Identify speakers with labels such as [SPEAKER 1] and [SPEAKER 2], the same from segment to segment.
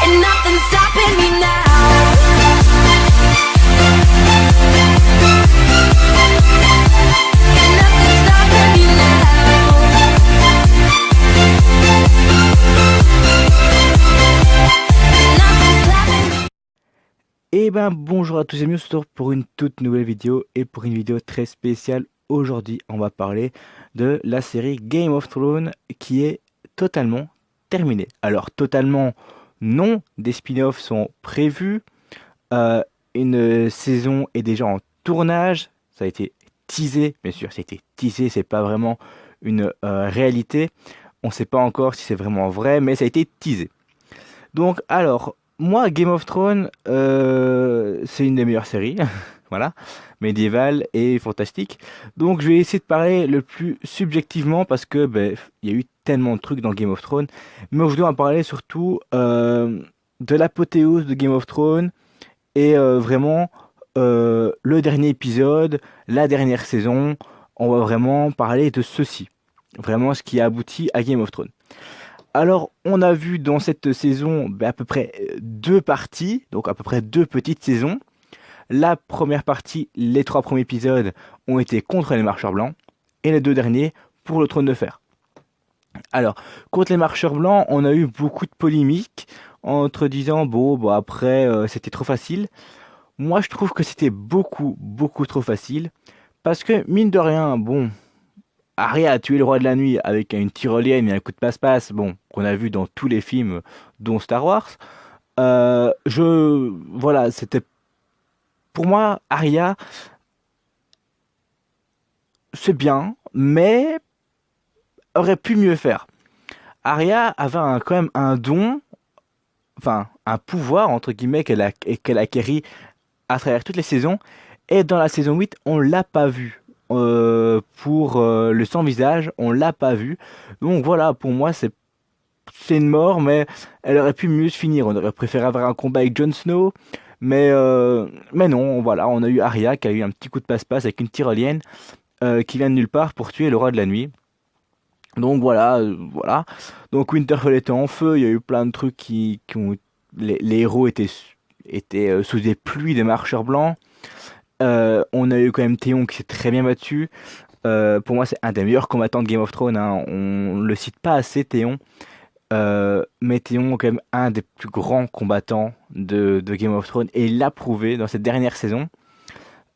[SPEAKER 1] and nothing's stopping me now. And nothing's stopping me now. And nothing's stopping me.
[SPEAKER 2] Et ben bonjour à tous et bienvenue sur pour une toute nouvelle vidéo et pour une vidéo très spéciale. Aujourd'hui on va parler de la série Game of Thrones qui est totalement terminée. Alors totalement non, des spin-offs sont prévus, une saison est déjà en tournage, ça a été teasé, bien sûr ça a été teasé, c'est pas vraiment une réalité, on sait pas encore si c'est vraiment vrai mais ça a été teasé. Donc alors moi, Game of Thrones, c'est une des meilleures séries, voilà, médiévale et fantastique. Donc, je vais essayer de parler le plus subjectivement parce que il y a eu tellement de trucs dans Game of Thrones. Mais aujourd'hui, on va parler surtout de l'apothéose de Game of Thrones et vraiment le dernier épisode, la dernière saison. On va vraiment parler de ceci, vraiment ce qui a abouti à Game of Thrones. Alors, on a vu dans cette saison à peu près deux parties, donc à peu près deux petites saisons. La première partie, les 3 premiers épisodes, ont été contre les marcheurs blancs, et les 2 derniers pour le trône de fer. Alors, contre les marcheurs blancs, on a eu beaucoup de polémiques, entre disant, bon après, c'était trop facile. Moi, je trouve que c'était beaucoup trop facile, parce que, mine de rien, bon... Arya a tué le roi de la nuit avec une tyrolienne et un coup de passe-passe, bon, qu'on a vu dans tous les films, dont Star Wars. Voilà, c'était pour moi Arya, c'est bien, mais aurait pu mieux faire. Arya avait quand même un don, enfin un pouvoir entre guillemets qu'elle a acquéri à travers toutes les saisons, et dans la saison 8, on l'a pas vu. Pour le sans visage, on l'a pas vu. Donc voilà, pour moi c'est une mort, mais elle aurait pu mieux se finir. On aurait préféré avoir un combat avec Jon Snow, mais non, voilà, on a eu Arya qui a eu un petit coup de passe-passe avec une tyrolienne qui vient de nulle part pour tuer le roi de la nuit. Donc voilà, voilà. Donc Winterfell était en feu, il y a eu plein de trucs qui ont... Les héros étaient sous des pluies des marcheurs blancs. On a eu quand même Théon qui s'est très bien battu. Pour moi, c'est un des meilleurs combattants de Game of Thrones, hein. On le cite pas assez, Théon. Mais Théon est quand même un des plus grands combattants de Game of Thrones. Et il l'a prouvé dans cette dernière saison.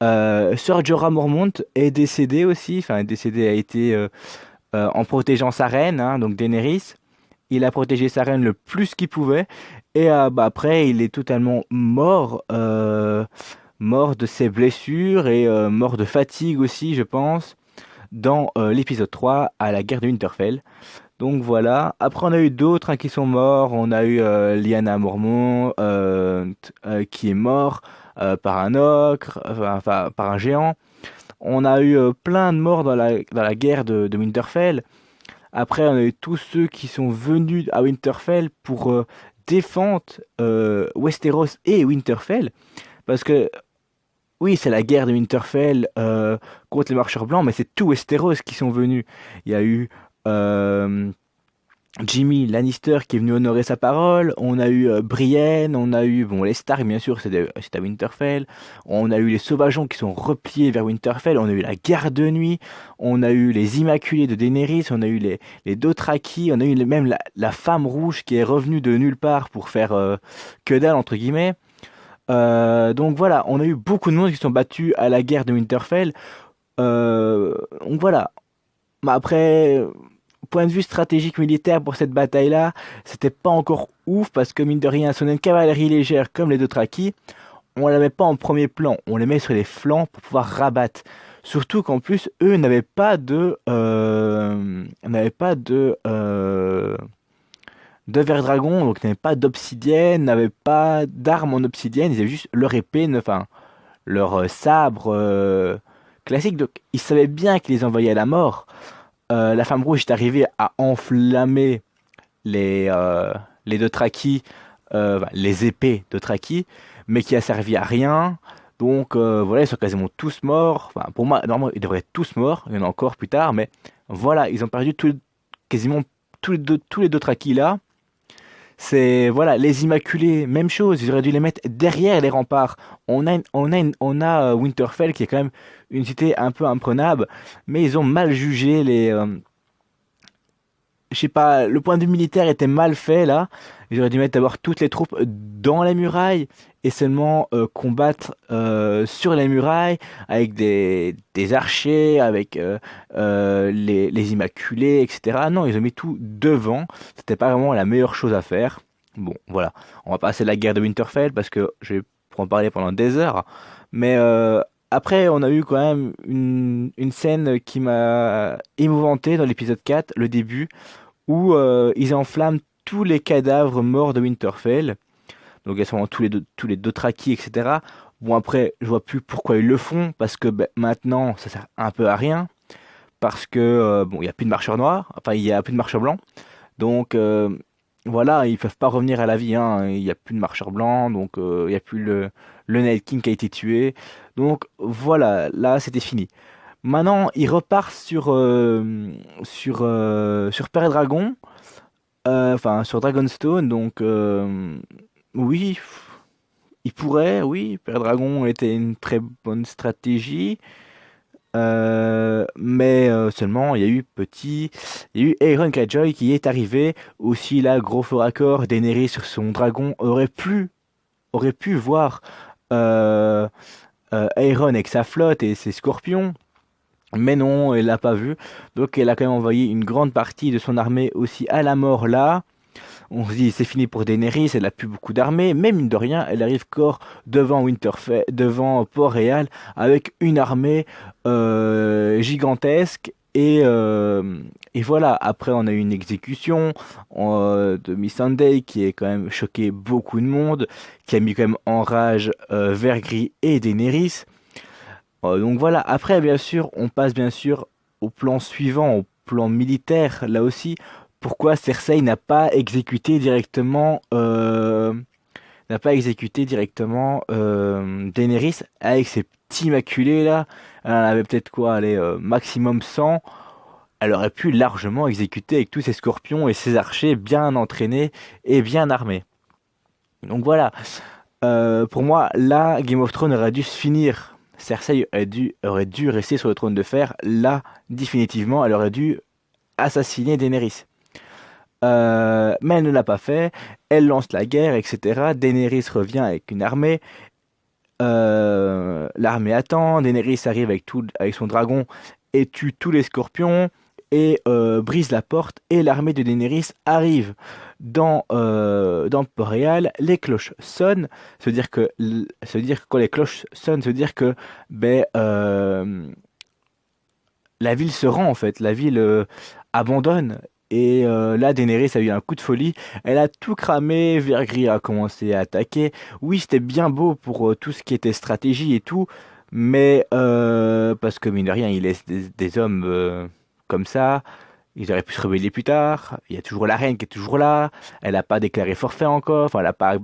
[SPEAKER 2] Sir Jorah Mormont est décédé aussi. Enfin, décédé a été en protégeant sa reine, hein, donc Daenerys. Il a protégé sa reine le plus qu'il pouvait. Et après, il est totalement mort. Mort de ses blessures et mort de fatigue aussi, je pense, dans l'épisode 3 à la guerre de Winterfell. Donc voilà. Après, on a eu d'autres qui sont morts. On a eu Lyanna Mormont qui est mort par un ogre, enfin par un géant. On a eu plein de morts dans la guerre de Winterfell. Après, on a eu tous ceux qui sont venus à Winterfell pour défendre Westeros et Winterfell. Parce que oui, c'est la guerre de Winterfell contre les marcheurs blancs, mais c'est tout Westeros qui sont venus. Il y a eu Jaime Lannister qui est venu honorer sa parole. On a eu Brienne, on a eu les Stark, bien sûr, c'est à Winterfell. On a eu les Sauvageons qui sont repliés vers Winterfell. On a eu la Garde de Nuit. On a eu les Immaculés de Daenerys. On a eu les Dothraki. On a eu même la Femme Rouge qui est revenue de nulle part pour faire que dalle, entre guillemets. Donc voilà, on a eu beaucoup de monde qui sont battus à la guerre de Winterfell. Donc voilà. Après, point de vue stratégique militaire pour cette bataille-là, c'était pas encore ouf parce que mine de rien, si on a une cavalerie légère comme les Dothraki, on la met pas en premier plan, on les met sur les flancs pour pouvoir rabattre. Surtout qu'en plus, eux n'avaient pas de verre dragon, donc n'avaient pas d'obsidienne, n'avaient pas d'armes en obsidienne, ils avaient juste leur épée, enfin leur sabre classique, donc ils savaient bien qu'ils les envoyaient à la mort. La Femme Rouge est arrivée à enflammer les Dothraki, les épées Dothraki, mais qui a servi à rien. Donc voilà, ils sont quasiment tous morts. Enfin, pour moi, normalement, ils devraient être tous morts. Il y en a encore plus tard, mais voilà, ils ont perdu quasiment tous les Dothraki là. C'est voilà, les Immaculés, même chose, ils auraient dû les mettre derrière les remparts. On a Winterfell qui est quand même une cité un peu imprenable, mais ils ont mal jugé je sais pas, le point de vue militaire était mal fait là. Ils auraient dû mettre d'abord toutes les troupes dans les murailles et seulement combattre sur les murailles avec des archers, avec les Immaculés, etc. Non, ils ont mis tout devant. C'était pas vraiment la meilleure chose à faire. Bon, voilà. On va passer à la guerre de Winterfell parce que je vais pour en parler pendant des heures. Mais après, on a eu quand même une scène qui m'a émouvanté dans l'épisode 4, le début où ils enflamment tous les cadavres morts de Winterfell. Donc il y a sûrement tous les Dothraki, etc. Bon après, je vois plus pourquoi ils le font, parce que ben, maintenant, ça sert un peu à rien, parce que bon, il y a plus de marcheurs noirs, enfin il y a plus de marcheurs blancs, donc voilà, ils peuvent pas revenir à la vie, hein. Il y a plus de marcheurs blancs, donc il y a plus le Night King qui a été tué, donc voilà, là c'était fini. Maintenant, il repart sur Père Dragon, enfin sur Dragonstone, donc oui, il pourrait, oui, Père Dragon était une très bonne stratégie, mais seulement il y a eu Aeron Greyjoy qui est arrivé, aussi là, gros fort accord, Daenerys sur son dragon aurait pu voir euh, Aeron avec sa flotte et ses scorpions. Mais non, elle l'a pas vu. Donc elle a quand même envoyé une grande partie de son armée aussi à la mort là. On se dit c'est fini pour Daenerys, elle a plus beaucoup d'armée, mais mine de rien, elle arrive corps devant Winterfell, devant Port-Réal avec une armée gigantesque. Et voilà, après on a eu une exécution de Missandei qui est quand même choqué beaucoup de monde, qui a mis quand même en rage Vergris et Daenerys. Donc voilà, après bien sûr, on passe bien sûr au plan suivant, au plan militaire, là aussi. Pourquoi Cersei n'a pas exécuté directement Daenerys avec ses petits maculés là. Elle en avait peut-être quoi, allez, maximum 100. Elle aurait pu largement exécuter avec tous ses scorpions et ses archers bien entraînés et bien armés. Donc voilà. Pour moi, là, Game of Thrones aurait dû se finir. Cersei aurait dû rester sur le trône de fer. Là, définitivement, elle aurait dû assassiner Daenerys. Mais elle ne l'a pas fait. Elle lance la guerre, etc. Daenerys revient avec une armée. L'armée attend. Daenerys arrive avec son dragon et tue tous les scorpions et brise la porte. Et l'armée de Daenerys arrive dans Port-Réal. Les cloches sonnent. Se dire que quand les cloches sonnent, se dire que ben, la ville se rend en fait. La ville abandonne. Et là, Daenerys a eu un coup de folie. Elle a tout cramé. Vergris a commencé à attaquer. Oui, c'était bien beau pour tout ce qui était stratégie et tout. Mais parce que mine de rien, il laisse des hommes comme ça. Ils auraient pu se rebeller plus tard. Il y a toujours la reine qui est toujours là. Elle n'a pas déclaré forfait encore. Enfin,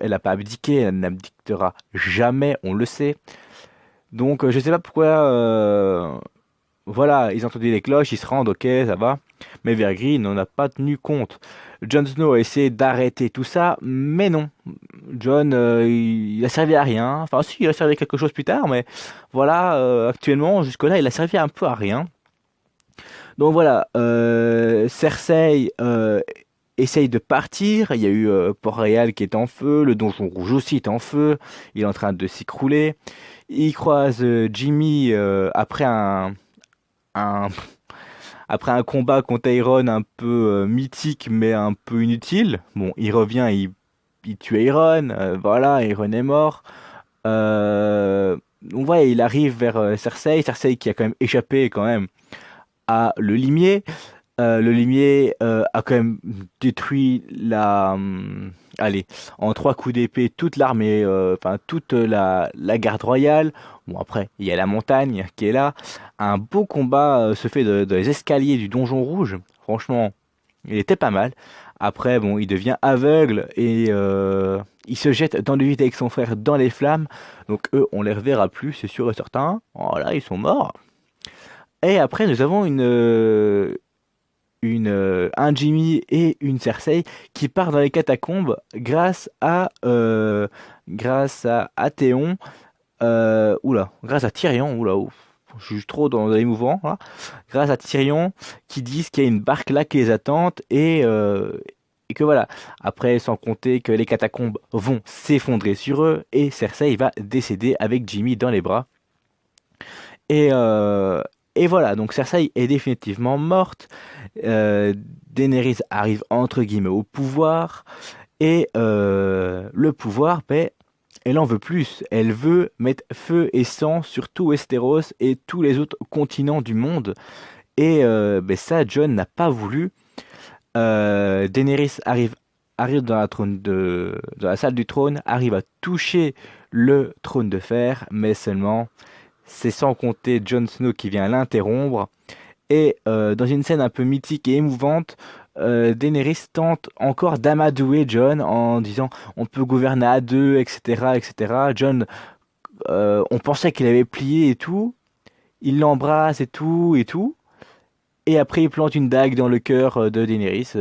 [SPEAKER 2] elle a pas abdiqué. Elle n'abdiquera jamais, on le sait. Donc, je sais pas pourquoi. Voilà, ils ont entendu les cloches, ils se rendent, ok, ça va. Mais Vergris n'en a pas tenu compte. Jon Snow a essayé d'arrêter tout ça, mais non. Jon, il a servi à rien. Enfin, si, il a servi à quelque chose plus tard, mais voilà, actuellement, jusque-là, il a servi un peu à rien. Donc voilà, Cersei essaye de partir. Il y a eu Port-Réal qui est en feu, le Donjon Rouge aussi est en feu. Il est en train de s'écrouler. Il croise Jimmy un, après un combat contre Aeron un peu mythique mais un peu inutile. Bon, il revient, il tue Aeron. Voilà, Aeron est mort. Donc voilà, il arrive vers Cersei. Cersei qui a quand même échappé quand même à le limier. Le limier a quand même détruit allez, en 3 coups d'épée toute l'armée, enfin toute la garde royale. Bon après, il y a la montagne qui est là. Un beau combat se fait dans les escaliers du Donjon Rouge. Franchement, il était pas mal. Après, bon, il devient aveugle et il se jette dans le vide avec son frère dans les flammes. Donc eux, on les reverra plus, c'est sûr et certain. Voilà, ils sont morts. Et après, nous avons un Jimmy et une Cersei qui part dans les catacombes grâce à Athéon, grâce à Tyrion, ouf, je suis trop dans les mouvements, là. Grâce à Tyrion qui disent qu'il y a une barque là qui les attend et que voilà. Après, sans compter que les catacombes vont s'effondrer sur eux et Cersei va décéder avec Jimmy dans les bras. Et, euh, et voilà, donc Cersei est définitivement morte. Daenerys arrive entre guillemets au pouvoir. Et le pouvoir, ben, elle en veut plus. Elle veut mettre feu et sang sur tout Westeros et tous les autres continents du monde. Et ben, ça, Jon n'a pas voulu. Daenerys arrive dans la salle du trône, arrive à toucher le trône de fer, mais seulement c'est sans compter Jon Snow qui vient l'interrompre. Et dans une scène un peu mythique et émouvante, Daenerys tente encore d'amadouer Jon en disant on peut gouverner à deux, etc., etc. Jon, on pensait qu'il avait plié et tout. Il l'embrasse et tout et tout. Et après, il plante une dague dans le cœur de Daenerys.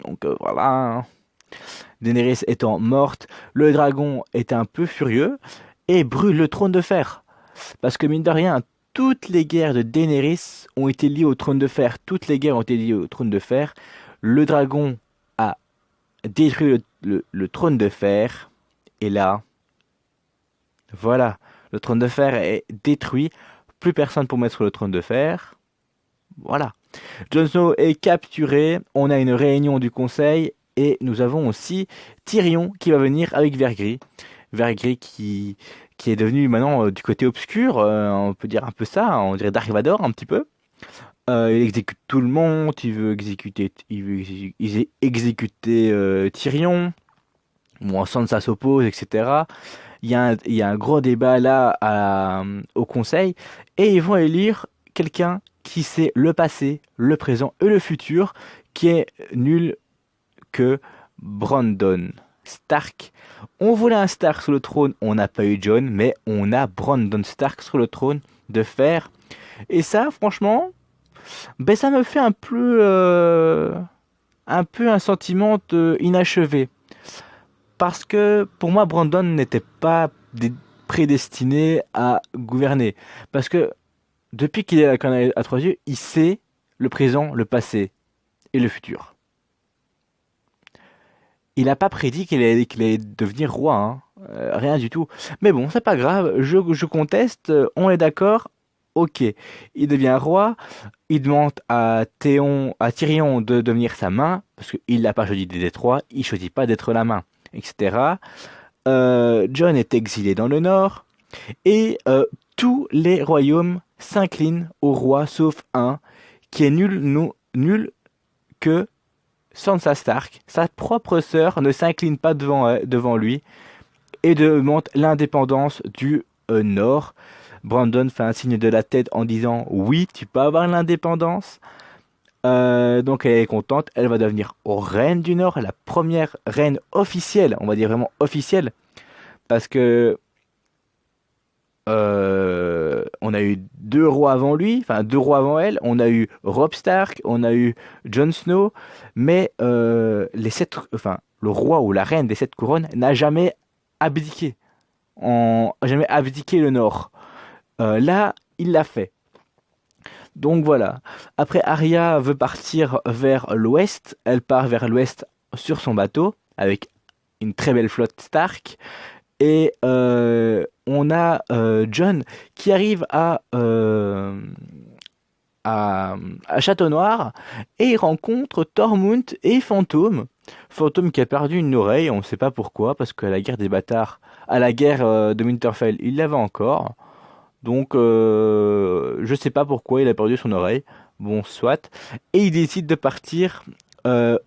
[SPEAKER 2] Donc voilà, hein. Daenerys étant morte, le dragon est un peu furieux et brûle le trône de fer. Parce que mine de rien, toutes les guerres de Daenerys ont été liées au trône de fer. Toutes les guerres ont été liées au trône de fer. Le dragon a détruit le trône de fer. Et là, voilà, le trône de fer est détruit. Plus personne pour mettre le trône de fer. Voilà. Jon Snow est capturé. On a une réunion du conseil. Et nous avons aussi Tyrion qui va venir avec Vergris. Vergris qui est devenu maintenant du côté obscur, on peut dire un peu ça, on dirait Dark Vador un petit peu. Il exécute tout le monde, il veut exécuter Tyrion. Bon, Sansa s'oppose, etc. Il y a un gros débat là au conseil et ils vont élire quelqu'un qui sait le passé, le présent et le futur, qui est nul que Brandon Stark. On voulait un Stark sur le trône, on n'a pas eu Jon, mais on a Brandon Stark sur le trône de fer. Et ça, franchement, ben ça me fait un sentiment inachevé. Parce que pour moi, Brandon n'était pas prédestiné à gouverner. Parce que depuis qu'il est à la canne à trois yeux, il sait le présent, le passé et le futur. Il n'a pas prédit qu'il allait devenir roi, hein. Rien du tout. Mais bon, c'est pas grave, je conteste, on est d'accord, ok. Il devient roi, il demande à Tyrion de devenir sa main, parce qu'il n'a pas choisi d'être roi, il choisit pas d'être la main, etc. Jon est exilé dans le nord, et tous les royaumes s'inclinent au roi, sauf un, qui est nul que Sansa Stark, sa propre sœur, ne s'incline pas devant lui et demande l'indépendance du Nord. Brandon fait un signe de la tête en disant oui, tu peux avoir l'indépendance. Donc elle est contente, elle va devenir reine du Nord, la première reine officielle, on va dire vraiment officielle, parce que on a eu deux rois avant lui, enfin deux rois avant elle. On a eu Robb Stark, on a eu Jon Snow, mais le roi ou la reine des sept couronnes n'a jamais abdiqué, jamais abdiqué le Nord. Là, il l'a fait. Donc voilà. Après, Arya veut partir vers l'ouest. Elle part vers l'ouest sur son bateau avec une très belle flotte Stark. Et on a Jon qui arrive à Château Noir et il rencontre Tormund et Fantôme. Fantôme qui a perdu une oreille, on ne sait pas pourquoi, parce qu'à la guerre des bâtards, à la guerre de Winterfell, il l'avait encore. Donc je sais pas pourquoi il a perdu son oreille. Bon, soit. Et il décide de partir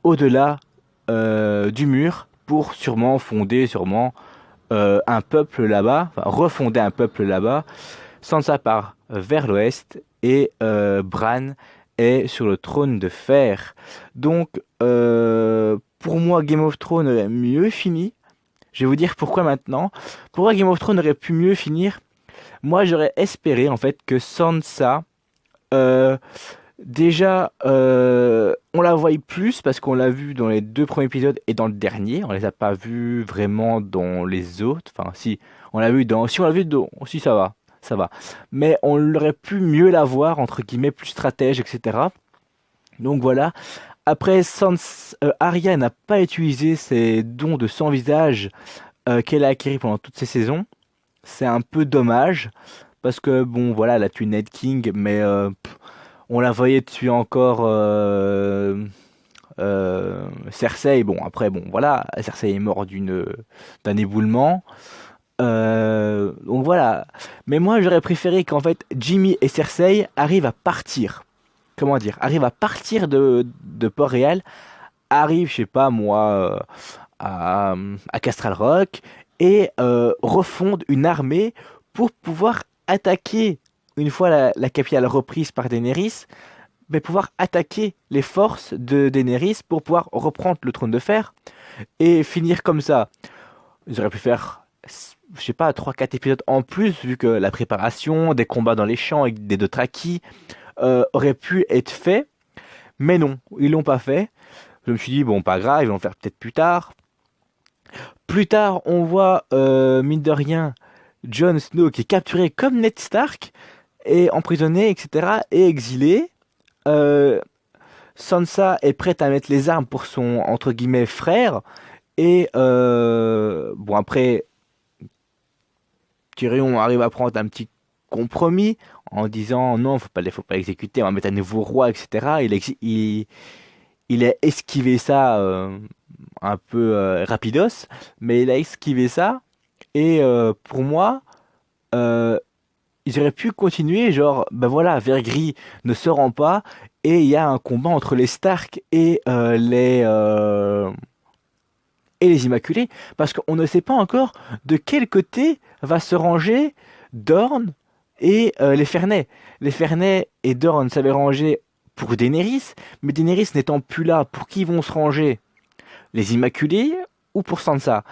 [SPEAKER 2] au-delà du mur pour fonder un peuple là-bas, enfin refonder un peuple là-bas. Sansa part vers l'ouest et Bran est sur le trône de fer. Donc pour moi Game of Thrones aurait mieux fini. Je vais vous dire pourquoi maintenant. Pourquoi Game of Thrones aurait pu mieux finir? Moi j'aurais espéré en fait que Sansa Déjà, on la voit plus parce qu'on l'a vu dans les deux premiers épisodes et dans le dernier. On les a pas vus vraiment dans les autres. Enfin, si, on l'a vu dans, si on l'a vu dans, si ça va, ça va. Mais on aurait pu mieux la voir entre guillemets, plus stratège, etc. Donc voilà. Après, Arya n'a pas utilisé ses dons de sans visage qu'elle a acquis pendant toutes ces saisons. C'est un peu dommage parce que bon, voilà, elle a tué Ned King, mais on la voyait tuer encore Cersei. Bon, après, bon, voilà, Cersei est mort d'un éboulement. Donc voilà. Mais moi, j'aurais préféré qu'en fait, Jimmy et Cersei arrivent à partir. Comment dire? Arrivent à partir de Port-Réal. Arrivent, je sais pas moi, à Castral Rock et refondent une armée pour pouvoir attaquer, une fois la capitale reprise par Daenerys, mais pouvoir attaquer les forces de Daenerys pour pouvoir reprendre le trône de fer et finir comme ça. Ils auraient pu faire, je sais pas, trois quatre épisodes en plus, vu que la préparation, des combats dans les champs avec des Dothraki aurait pu être fait, mais non, ils l'ont pas fait. Je me suis dit, bon, pas grave, ils vont le faire peut-être plus tard. Plus tard, on voit, mine de rien, Jon Snow qui est capturé comme Ned Stark, et emprisonné, etc., et exilé. Euh, Sansa est prête à mettre les armes pour son, entre guillemets, frère. Et bon, après, Tyrion arrive à prendre un petit compromis en disant non, faut pas l'exécuter, on va mettre un nouveau roi, etc. Il a esquivé ça un peu rapidos, mais il a esquivé ça. Et pour moi, euh, ils auraient pu continuer, genre, ben voilà, Vergris ne se rend pas, et il y a un combat entre les Stark et les Immaculés, parce qu'on ne sait pas encore de quel côté va se ranger Dorne et les Fernets. Les Fernets et Dorne s'avaient rangé pour Daenerys, mais Daenerys n'étant plus là, pour qui vont se ranger? Les Immaculés ou pour Sansa?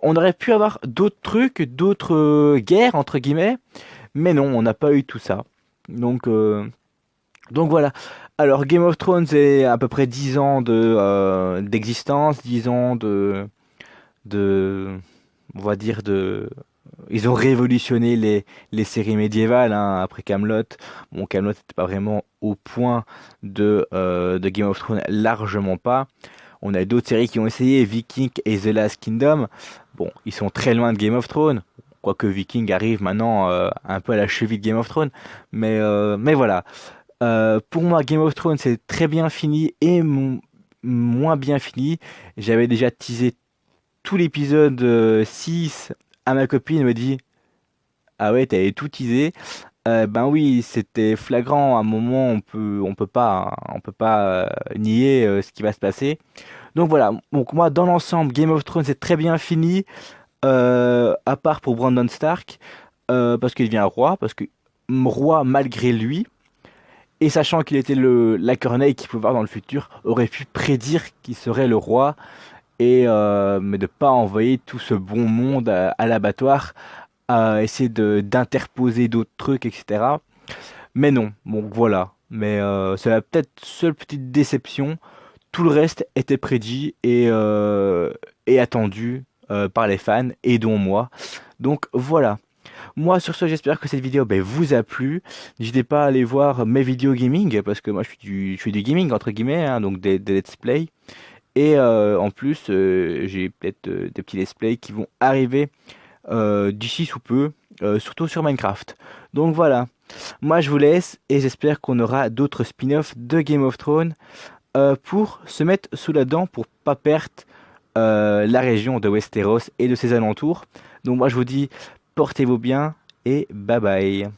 [SPEAKER 2] On aurait pu avoir d'autres trucs, d'autres guerres, entre guillemets, mais non, on n'a pas eu tout ça. Donc, donc voilà. Alors Game of Thrones c'est à peu près 10 ans d'existence, 10 ans de on va dire de ils ont révolutionné les séries médiévales hein, après Camelot. Bon Camelot n'était pas vraiment au point de Game of Thrones, largement pas. On a d'autres séries qui ont essayé, Viking et The Last Kingdom. Bon, ils sont très loin de Game of Thrones. Quoique Viking arrive maintenant un peu à la cheville de Game of Thrones. Mais voilà. Pour moi, Game of Thrones, c'est très bien fini et moins bien fini. J'avais déjà teasé tout l'épisode 6 à ma copine, elle me dit ah ouais, t'avais tout teasé. Ben oui, c'était flagrant. À un moment, on peut pas nier ce qui va se passer. Donc voilà. Donc moi, dans l'ensemble, Game of Thrones, c'est très bien fini, à part pour Brandon Stark, parce qu'il devient roi, parce que roi malgré lui. Et sachant qu'il était la corneille qu'il pouvait voir dans le futur, aurait pu prédire qu'il serait le roi, et mais de pas envoyer tout ce bon monde à l'abattoir, à essayer d'interposer d'autres trucs, etc. Mais non, bon voilà. Mais c'est peut-être seule petite déception. Tout le reste était prédit et attendu par les fans, et dont moi. Donc voilà. Moi, sur ce, j'espère que cette vidéo ben, vous a plu. N'hésitez pas à aller voir mes vidéos gaming, parce que moi, je fais du gaming, entre guillemets, hein, donc des let's play. Et en plus, j'ai peut-être des petits let's play qui vont arriver d'ici sous peu, surtout sur Minecraft. Donc voilà. Moi, je vous laisse, et j'espère qu'on aura d'autres spin-offs de Game of Thrones pour se mettre sous la dent, pour pas perdre la région de Westeros et de ses alentours. Donc moi, je vous dis... Portez-vous bien et bye bye.